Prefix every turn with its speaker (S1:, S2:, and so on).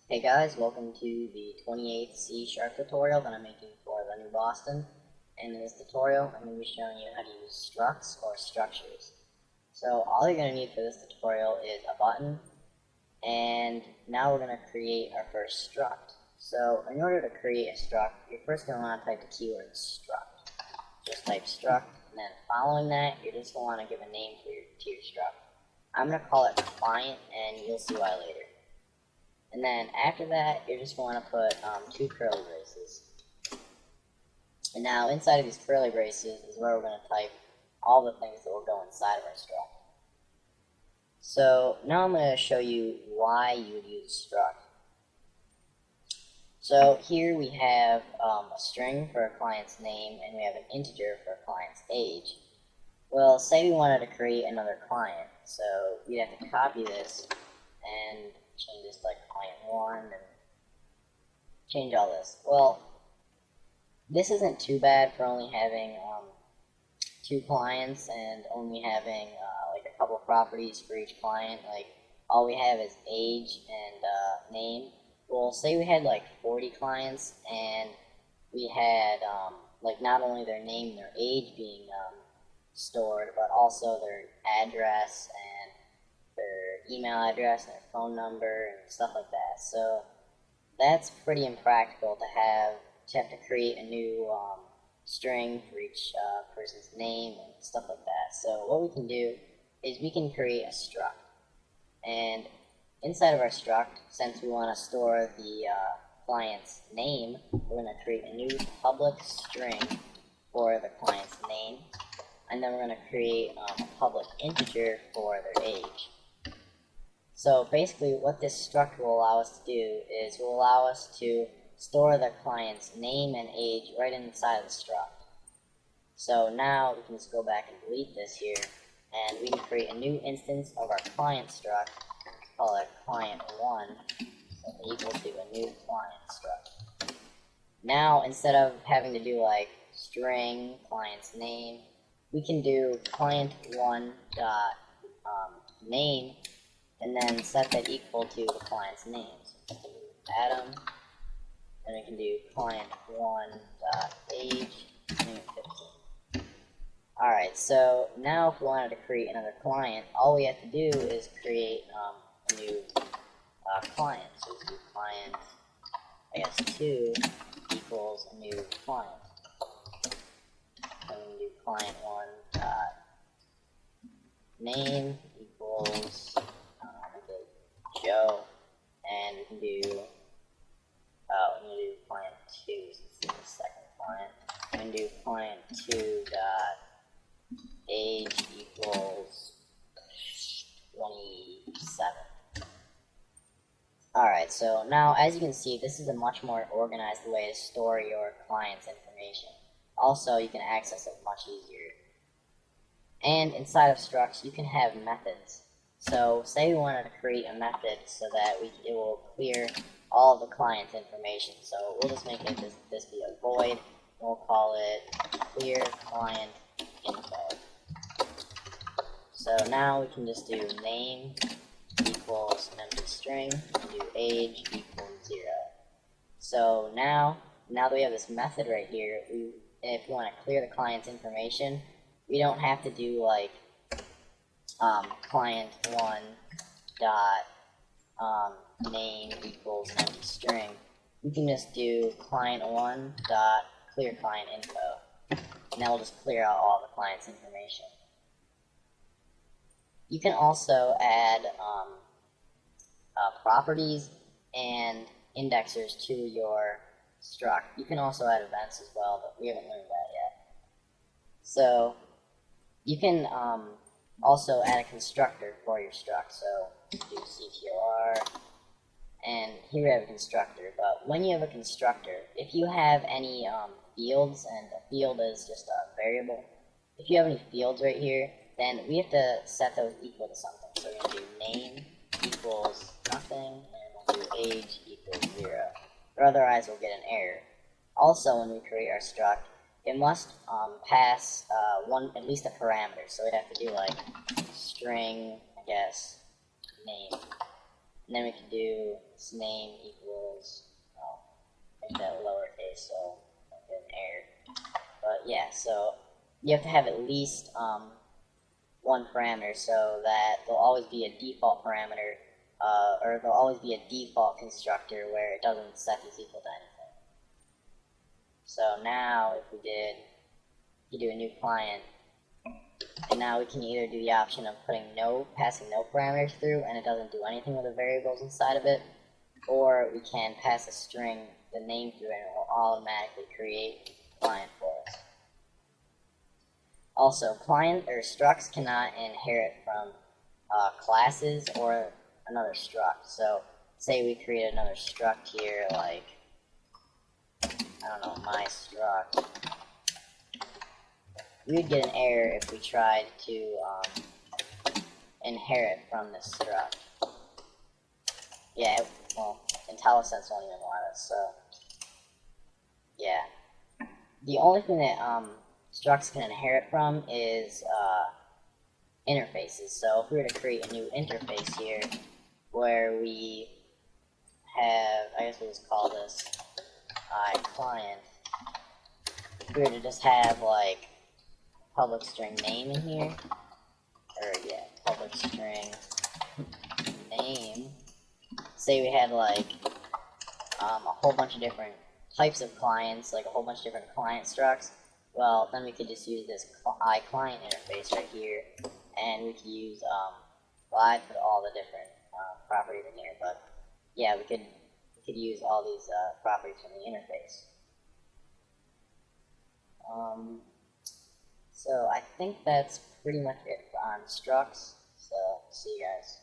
S1: Hey guys, welcome to the 28th C# tutorial that I'm making for the new Boston. And in this tutorial, I'm going to be showing you how to use structs or structures. So all you're going to need for this tutorial is a button, and now we're going to create our first struct. So in order to create a struct, you're first going to want to type the keyword struct. Just type struct, and then following that, you're just going to want to give a name to your struct. I'm going to call it client, and you'll see why later. And then after that, you're just going to put two curly braces. And now inside of these curly braces is where we're going to type all the things that will go inside of our struct. So now I'm going to show you why you would use struct. So here we have a string for a client's name, and we have an integer for a client's age. Well, say we wanted to create another client, so we'd have to copy this and change this like client1 and change all this. Well, this isn't too bad for only having two clients and only having like a couple properties for each client. Like all we have is age and name. Well, say we had like 40 clients and we had like not only their name and their age being stored, but also their address and their email address and their phone number and stuff like that. So that's pretty impractical to have to create a new string for each person's name and stuff like that. So what we can do is we can create a struct, and inside of our struct, since we want to store the client's name, we're going to create a new public string for the client's name, and then we're going to create a public integer for their age. So basically what this struct will allow us to do is will allow us to store the client's name and age right inside of the struct. So now we can just go back and delete this here, and we can create a new instance of our client struct, call it client1, so equal to a new client struct. Now instead of having to do like string client's name, we can do client1 dot name, and then set that equal to the client's name. So we can do Adam, and we can do client1 dot age, name 15. Alright, so now if we wanted to create another client, all we have to do is create a new client. So we do client, I guess 2 equals a new client. Then we can do client1 dot name equals Joe, and we can do client 2 since this is the second client. We can do client 2 dot age equals 27. Alright, so now as you can see, this is a much more organized way to store your client's information. Also, you can access it much easier. And inside of structs, you can have methods. So say we wanted to create a method so that it will clear all of the client's information. So we'll just make it this be a void, and we'll call it clear client info. So now we can just do name equals an empty string, and do age equals 0. So now that we have this method right here, if we want to clear the client's information, we don't have to do like client1 dot name equals an empty string. We can just do client1 dot clear client info, and that will just clear out all the client's information. You can also add properties and indexers to your struct. You can also add events as well, but we haven't learned that yet. So you can also add a constructor for your struct. So do ctr, and here we have a constructor. But when you have a constructor, if you have any fields, and a field is just a variable, if you have any fields right here, then we have to set those equal to something. So we're going to do name equals nothing, and we'll do age equals 0, or otherwise we'll get an error. Also, when we create our struct, it must pass at least a parameter. So we'd have to do like string, I guess, name, And then we can do this name equals, oh, make that lowercase so I don't get an error. But yeah, so you have to have at least one parameter so that there'll always be a default parameter, or there'll always be a default constructor where it doesn't set these equal to anything. So now if we do a new client, and now we can either do the option of passing no parameters through and it doesn't do anything with the variables inside of it, or we can pass a string, the name through, and it will automatically create a client for us. Also, structs cannot inherit from classes or another struct. So say we create another struct here, like, I don't know, my struct. We would get an error if we tried to inherit from this struct. Yeah, well, IntelliSense won't even let us, so yeah. The only thing that structs can inherit from is interfaces. So if we were to create a new interface here, where we have, I guess we'll just call this client. If we were to just have like public string name in here, or yeah, public string name. Say we had like a whole bunch of different types of clients, like a whole bunch of different client structs. Well, then we could just use this iClient interface right here, and we could use, well, I put all the different properties in here, but yeah, we could use all these properties from the interface. So I think that's pretty much it on structs, so see you guys.